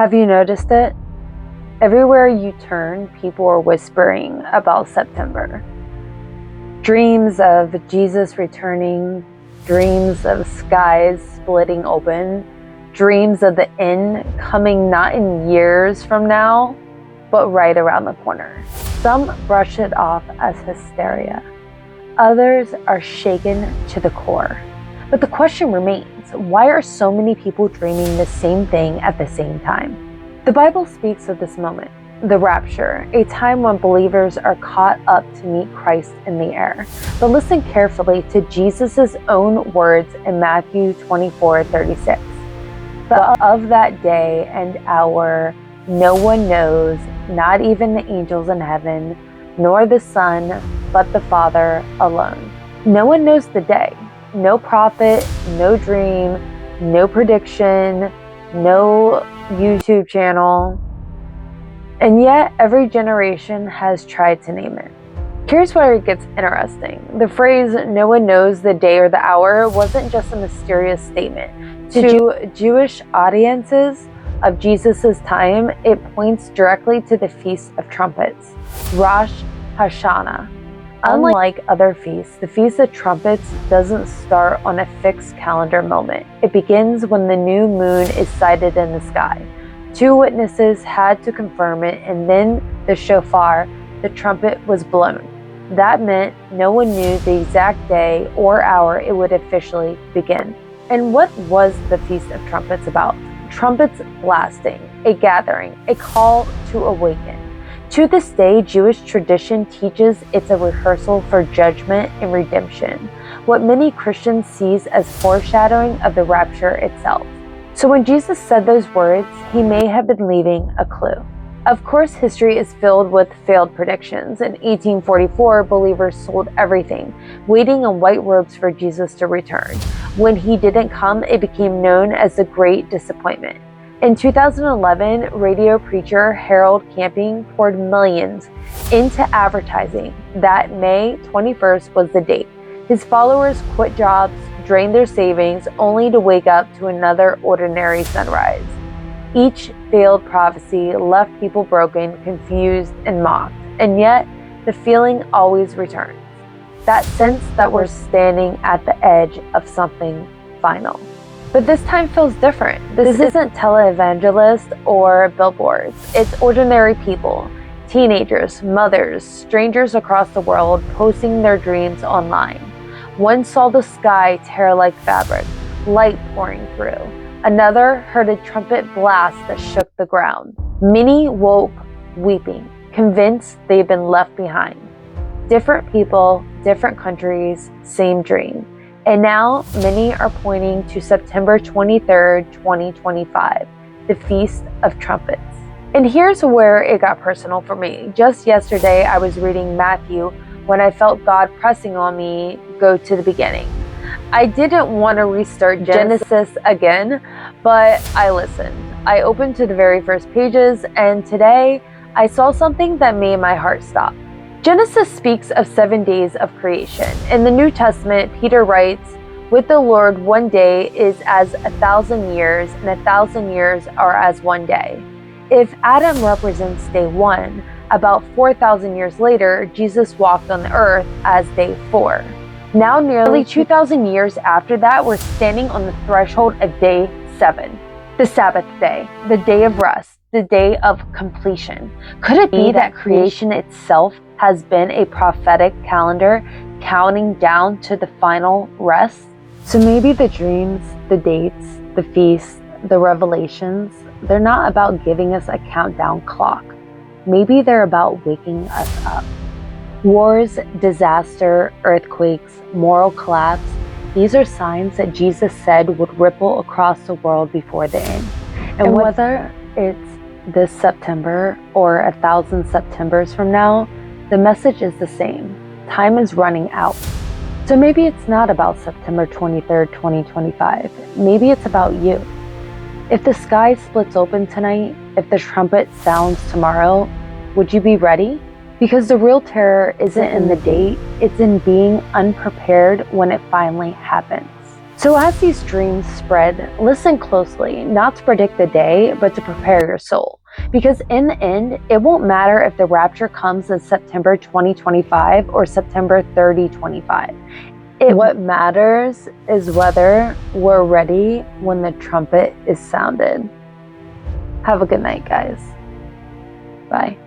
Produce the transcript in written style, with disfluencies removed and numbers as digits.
Have you noticed it? Everywhere you turn, people are whispering about September. Dreams of Jesus returning, dreams of skies splitting open, dreams of the end coming not in years from now, but right around the corner. Some brush it off as hysteria. Others are shaken to the core. But the question remains, why are so many people dreaming the same thing at the same time? The Bible speaks of this moment, the Rapture, a time when believers are caught up to meet Christ in the air. But listen carefully to Jesus' own words in Matthew 24:36. But of that day and hour, no one knows, not even the angels in heaven, nor the Son, but the Father alone. No one knows the day. No prophet, no dream, no prediction, no YouTube channel. And yet, every generation has tried to name it. Here's where it gets interesting. The phrase, no one knows the day or the hour, wasn't just a mysterious statement. To Jewish audiences of Jesus' time, it points directly to the Feast of Trumpets, Rosh Hashanah. Unlike other feasts, the Feast of Trumpets doesn't start on a fixed calendar moment. It begins when the new moon is sighted in the sky. 2 witnesses had to confirm it, and then the shofar, the trumpet, was blown. That meant no one knew the exact day or hour it would officially begin. And what was the Feast of Trumpets about? Trumpets blasting, a gathering, a call to awaken. To this day, Jewish tradition teaches it's a rehearsal for judgment and redemption, what many Christians sees as foreshadowing of the rapture itself. So when Jesus said those words, he may have been leaving a clue. Of course, history is filled with failed predictions. In 1844, believers sold everything, waiting on white robes for Jesus to return. When he didn't come, it became known as the Great Disappointment. In 2011, radio preacher Harold Camping poured millions into advertising that May 21st was the date. His followers quit jobs, drained their savings, only to wake up to another ordinary sunrise. Each failed prophecy left people broken, confused, and mocked, and yet the feeling always returns. That sense that we're standing at the edge of something final. But this time feels different. This isn't televangelists or billboards. It's ordinary people, teenagers, mothers, strangers across the world posting their dreams online. One saw the sky tear like fabric, light pouring through. Another heard a trumpet blast that shook the ground. Many woke weeping, convinced they'd been left behind. Different people, different countries, same dream. And now, many are pointing to September 23rd, 2025, the Feast of Trumpets. And here's where it got personal for me. Just yesterday, I was reading Matthew when I felt God pressing on me, go to the beginning. I didn't want to restart Genesis again, but I listened. I opened to the very first pages, and today, I saw something that made my heart stop. Genesis speaks of 7 days of creation. In the New Testament, Peter writes, with the Lord, 1 day is as 1,000 years, and 1,000 years are as 1 day. If Adam represents day 1, about 4,000 years later, Jesus walked on the earth as day 4. Now, nearly 2,000 years after that, we're standing on the threshold of day 7, the Sabbath day, the day of rest, the day of completion. Could it be that creation itself has been a prophetic calendar counting down to the final rest? So maybe the dreams, the dates, the feasts, the revelations, they're not about giving us a countdown clock. Maybe they're about waking us up. Wars, disaster, earthquakes, moral collapse, these are signs that Jesus said would ripple across the world before the end. And whether it's this September or 1,000 Septembers from now, the message is the same. Time is running out. So maybe it's not about September 23rd, 2025. Maybe it's about you. If the sky splits open tonight, if the trumpet sounds tomorrow, would you be ready? Because the real terror isn't in the date, it's in being unprepared when it finally happens. So as these dreams spread, listen closely, not to predict the day, but to prepare your soul. Because in the end, it won't matter if the rapture comes in September 2025 or September 30, 25. What matters is whether we're ready when the trumpet is sounded. Have a good night, guys. Bye.